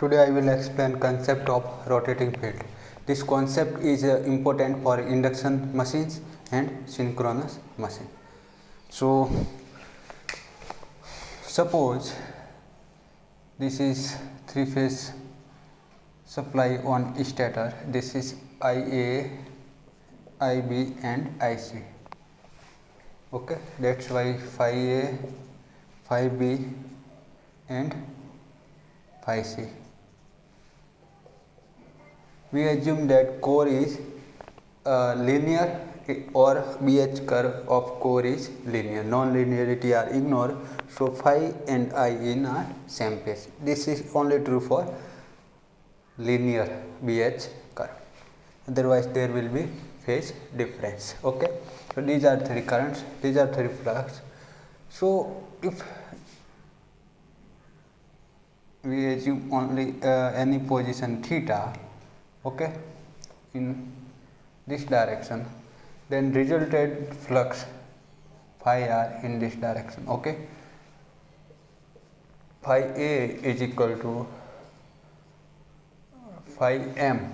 Today I will explain concept of rotating field. This concept is important for induction machines and synchronous machine. So suppose this is three-phase supply on stator. This is IA, IB and IC. Okay, that's why phi A, phi B and phi C. We assume that core is linear or BH curve of core is linear. Non-linearity are ignored. So phi and I are same phase. This is only true for linear BH curve. Otherwise there will be phase difference. Okay. So these are three currents. These are three flux. So if we assume only any position theta, okay, in this direction, then resulted flux phi r in this direction. Okay, phi A is equal to phi m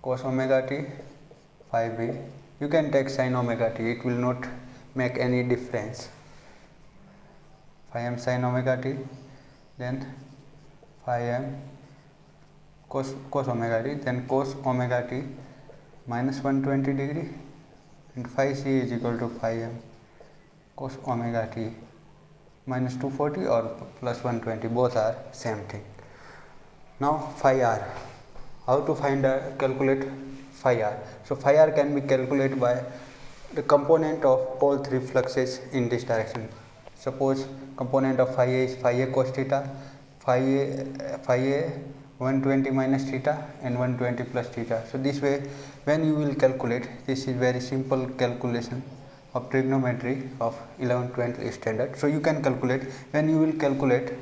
cos omega t, phi b. You can take sin omega t, it will not make any difference. Phi m sin omega t, then phi m cos omega t, then cos omega t minus 120 degree, and phi c is equal to phi m cos omega t minus 240 or plus 120, both are same thing. Now phi r, how to calculate phi r? So phi r can be calculated by the component of all three fluxes in this direction. Suppose component of phi a is phi a cos theta, phi a 120 minus theta and 120 plus theta. So this way when you will calculate, this is very simple calculation of trigonometry of 11th 12th standard. So you can calculate. When you will calculate,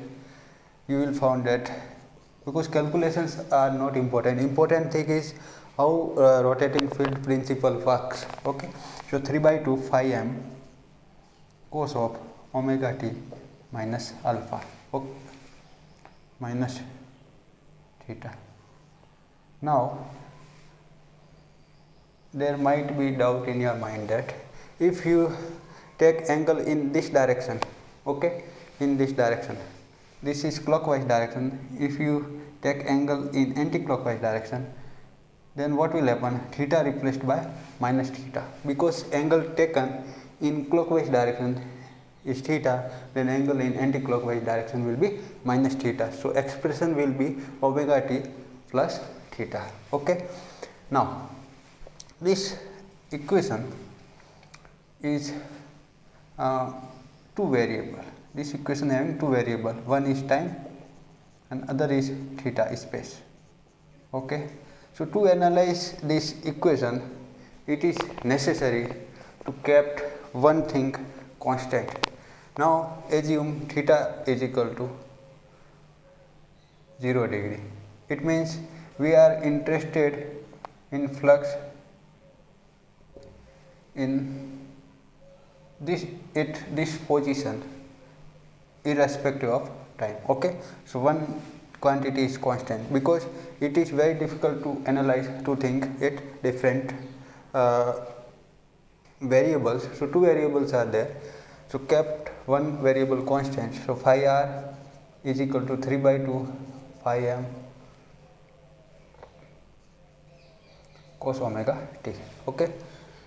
you will find that, because calculations are not important, important thing is how rotating field principle works. Okay, so 3/2 phi m cos of omega t minus alpha, okay, minus theta. Now there might be doubt in your mind that if you take angle in this direction, okay, in this direction, this is clockwise direction, if you take angle in anti-clockwise direction, then what will happen? Theta replaced by minus theta, because angle taken in clockwise direction is theta, then angle in anti-clockwise direction will be minus theta. So expression will be omega t plus theta. Okay. Now this equation is two variable. This equation having two variable. One is time and other is theta space. Okay. So to analyze this equation, it is necessary to keep one thing constant. Now assume theta is equal to 0 degree. It means we are interested in flux in this position irrespective of time. Okay, so one quantity is constant, because it is very difficult to analyze, to think it different variables. So two variables are there, so kept one variable constant. So phi r is equal to 3/2 phi m cos omega t. Okay,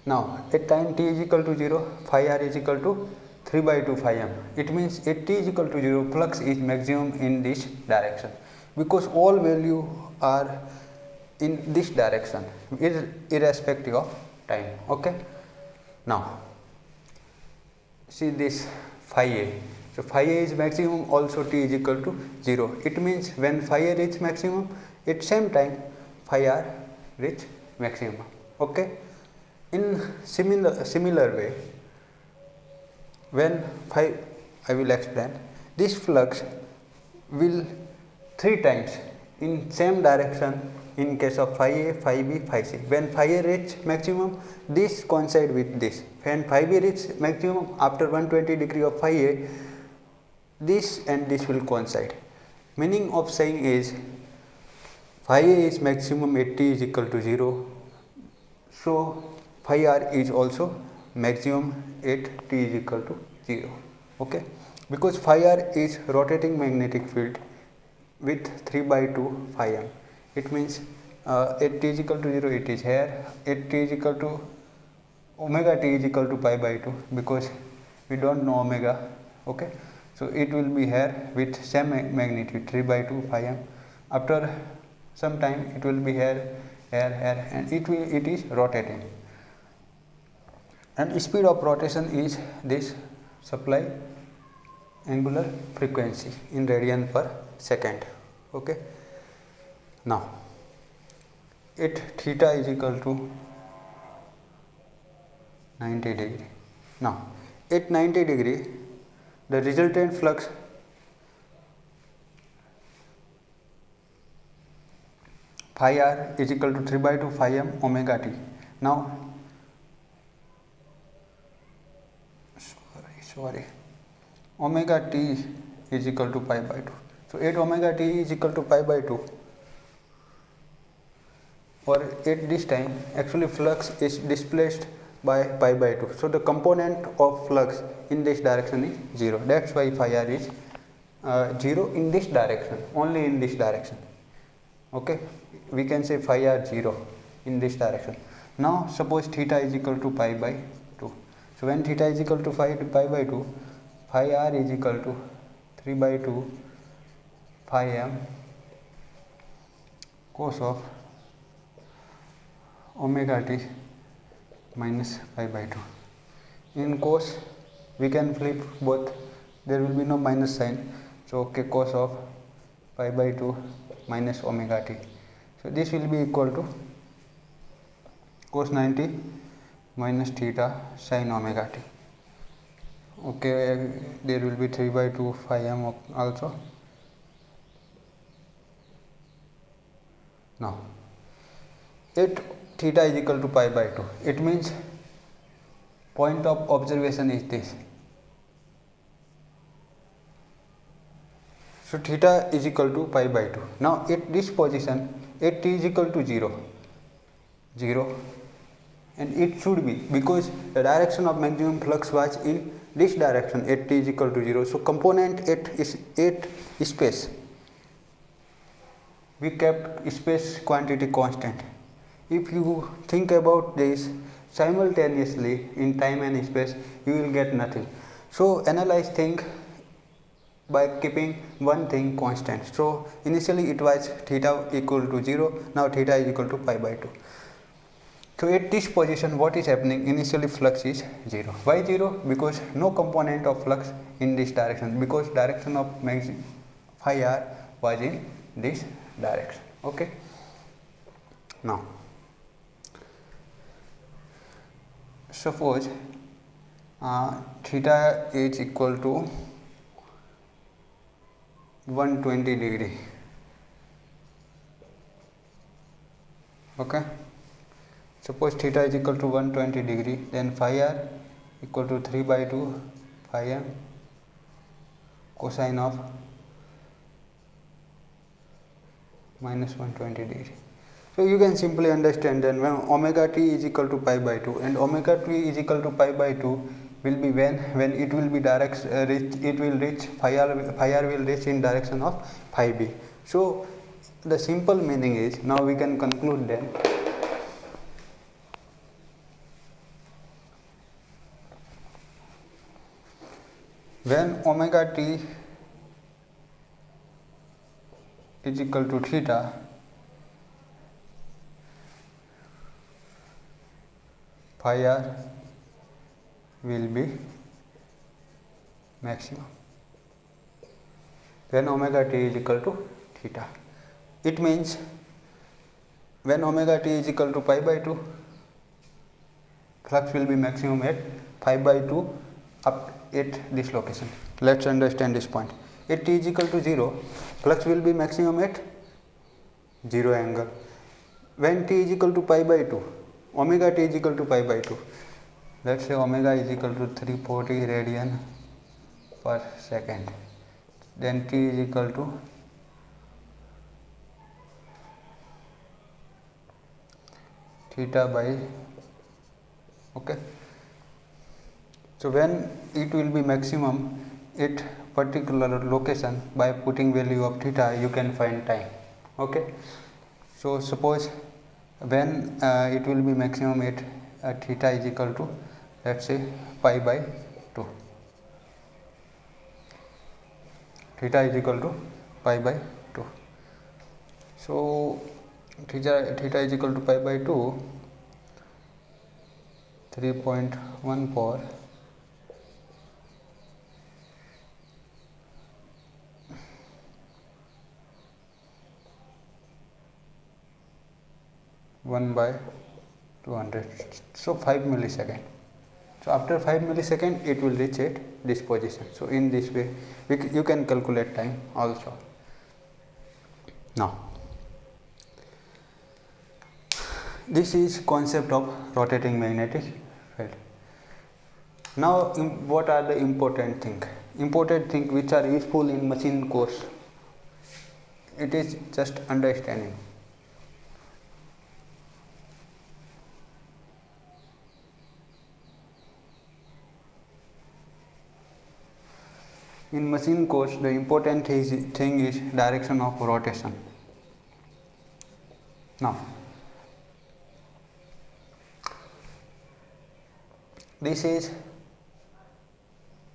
now at time t is equal to 0, phi r is equal to 3/2 phi m. It means at t is equal to 0, flux is maximum in this direction, because all value are in this direction irrespective of time. Okay, now see this phi a. So phi a is maximum, also t is equal to 0. It means when phi a reach maximum, at same time phi r reach maximum. Okay, in similar way, when phi, I will explain, this flux will 3 times in same direction in case of phi a, phi b, phi c. When phi a reach maximum, this coincide with this. When phi b reach maximum after 120 degree of phi a, this and this will coincide. Meaning of saying is phi a is maximum at t is equal to 0, so phi r is also maximum at t is equal to 0. Okay, because phi r is rotating magnetic field with 3 by 2 phi m. It means at t is equal to 0 it is here, at t is equal to omega t is equal to pi by 2 because we don't know omega. Okay, so it will be here with same magnitude 3 by 2 phi m. After some time it will be here, and it is rotating, and speed of rotation is this supply angular frequency in radian per second. Okay, now at theta is equal to 90 degree. Now at 90 degree the resultant flux phi r is equal to 3 by 2 phi m omega t. Now omega t is equal to pi by 2. So at omega t is equal to pi by 2, or at this time actually flux is displaced by pi by 2. So the component of flux in this direction is 0. That's why phi r is 0 in this direction, only in this direction. Okay, we can say phi r 0 in this direction. Now suppose theta is equal to pi by 2. So when theta is equal to pi by 2, phi r is equal to 3 by 2 phi m cos of omega t minus pi by 2. In cos we can flip both, there will be no minus sign, so okay, cos of pi by 2 minus omega t. So this will be equal to cos 90 minus theta sin omega t. Okay, there will be 3 by 2 phi m also. Now at theta is equal to pi by 2, it means point of observation is this. So theta is equal to pi by 2. Now at this position, at t is equal to 0, and it should be, because the direction of maximum flux was in this direction at t is equal to 0. So component at space, we kept space quantity constant. If you think about this simultaneously in time and space, you will get nothing. So analyze thing by keeping one thing constant. So initially it was theta equal to 0, now theta is equal to pi by 2. So at this position what is happening, initially flux is 0. Why 0? Because no component of flux in this direction, because direction of phi r was in this direction. Okay, now suppose theta is equal to 120 degree. Okay, suppose theta is equal to 120 degree, then phi r equal to 3 by 2 phi m cosine of minus 120 degree. So you can simply understand then when omega t is equal to pi by 2, and omega t is equal to pi by 2 will be when it will be it will reach phi r will reach in direction of phi b. So the simple meaning is, now we can conclude then, when omega t is equal to theta, phi r will be maximum when omega t is equal to theta. It means when omega t is equal to pi by 2, flux will be maximum at pi by 2 up at this location. Let's understand this point. At t is equal to 0, flux will be maximum at 0 angle. When t is equal to pi by 2, omega t is equal to pi by 2, let's say omega is equal to 340 radian per second. then t is equal to theta by, okay. So when it will be maximum at particular location, by putting value of theta you can find time, okay. So suppose when it will be maximum at theta is equal to, let's say, pi by 2, theta is equal to pi by 2. So theta is equal to pi by 2, 3.14 1 by 200, so 5 millisecond. So after 5 millisecond it will reach at this position. So in this way you can calculate time also. Now this is concept of rotating magnetic field. Now what are the important thing which are useful in machine course? It is just understanding. In machine course, the important thing is direction of rotation. Now, this is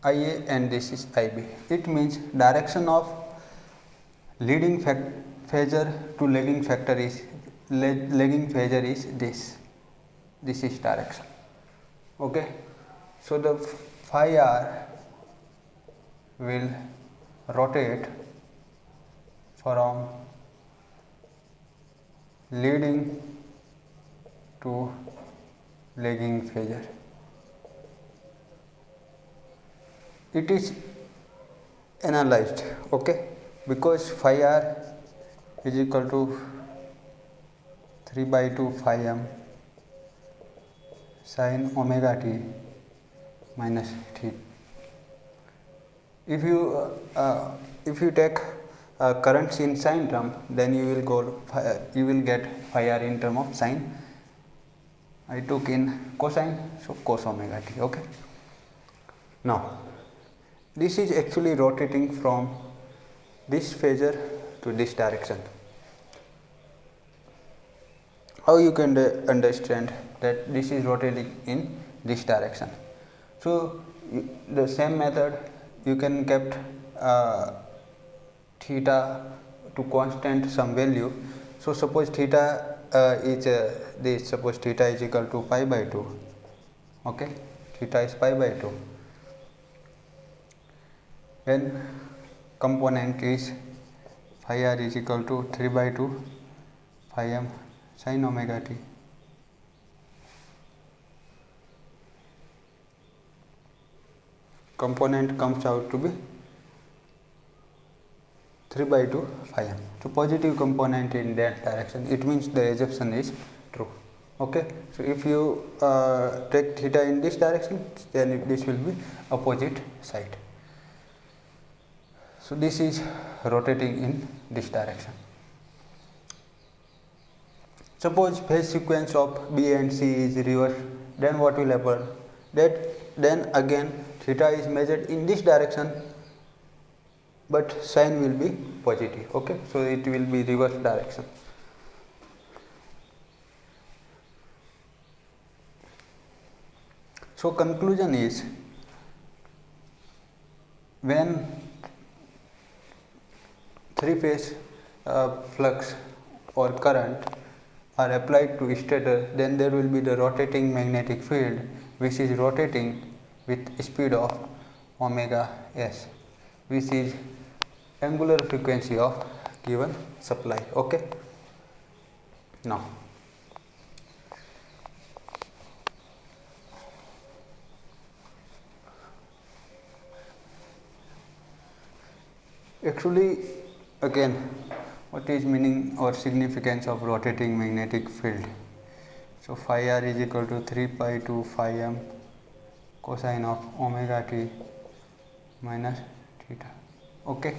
IA and this is IB. It means direction of leading phasor to lagging phasor is this. This is direction. Okay. So the phi r will rotate from leading to lagging phasor. It is analyzed, okay, because phi r is equal to 3 by 2 phi m sin omega t minus theta. If you take currents in sine term, then you will get phi r in term of sine. I took in cosine, so cos omega t. Okay. Now this is actually rotating from this phasor to this direction. How you can understand that this is rotating in this direction? So the same method you can kept theta to constant some value. So suppose theta is this. Suppose theta is equal to pi by 2. Okay, theta is pi by 2. Then component is phi r is equal to 3 by 2 phi m sin omega t. Component comes out to be 3 by 2 phi m. So positive component in that direction, it means the assumption is true. Okay. So if you take theta in this direction, then this will be opposite side. So this is rotating in this direction. Suppose phase sequence of B and C is reversed, then what will happen? Then again theta is measured in this direction, but sign will be positive. Okay, so it will be reverse direction. So conclusion is, when three-phase flux or current are applied to stator, then there will be the rotating magnetic field which is rotating with speed of omega s, which is angular frequency of given supply. Okay. Now actually again, what is meaning or significance of rotating magnetic field? So phi r is equal to 3 pi 2 phi m cosine of omega t minus theta. Okay.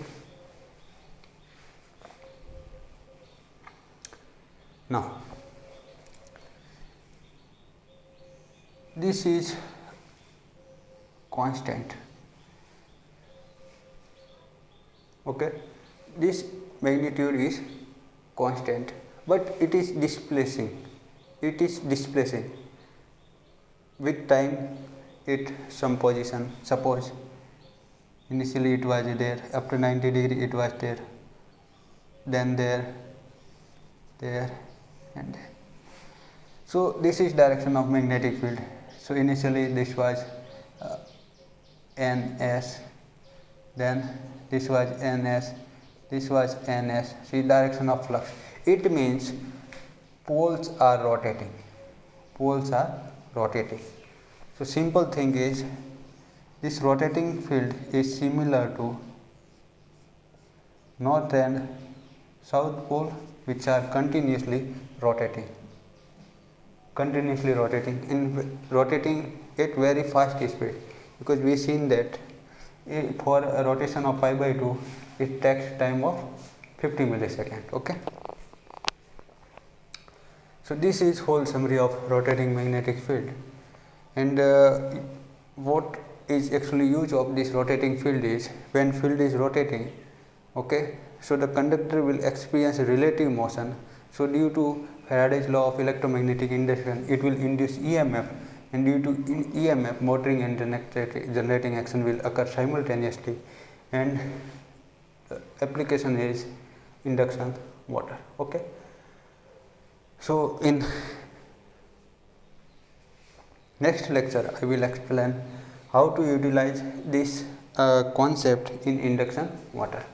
Now this is constant. Okay, this magnitude is constant, but it is displacing. With time, some position. Suppose initially it was there, after 90 degree it was there, then there, and there. So this is direction of magnetic field. So initially this was ns, then this was ns, this was ns. See direction of flux. It means poles are rotating. So simple thing is, this rotating field is similar to north and south pole, which are continuously rotating at very fast speed, because we seen that for a rotation of pi by 2 it takes time of 50 milliseconds. Okay, so this is whole summary of rotating magnetic field. And what is actually use of this rotating field is, when field is rotating, okay, so the conductor will experience relative motion. So due to Faraday's law of electromagnetic induction, it will induce EMF, and due to EMF, motoring and generating action will occur simultaneously, and application is induction motor. Okay, so in next lecture I will explain how to utilize this concept in induction motor.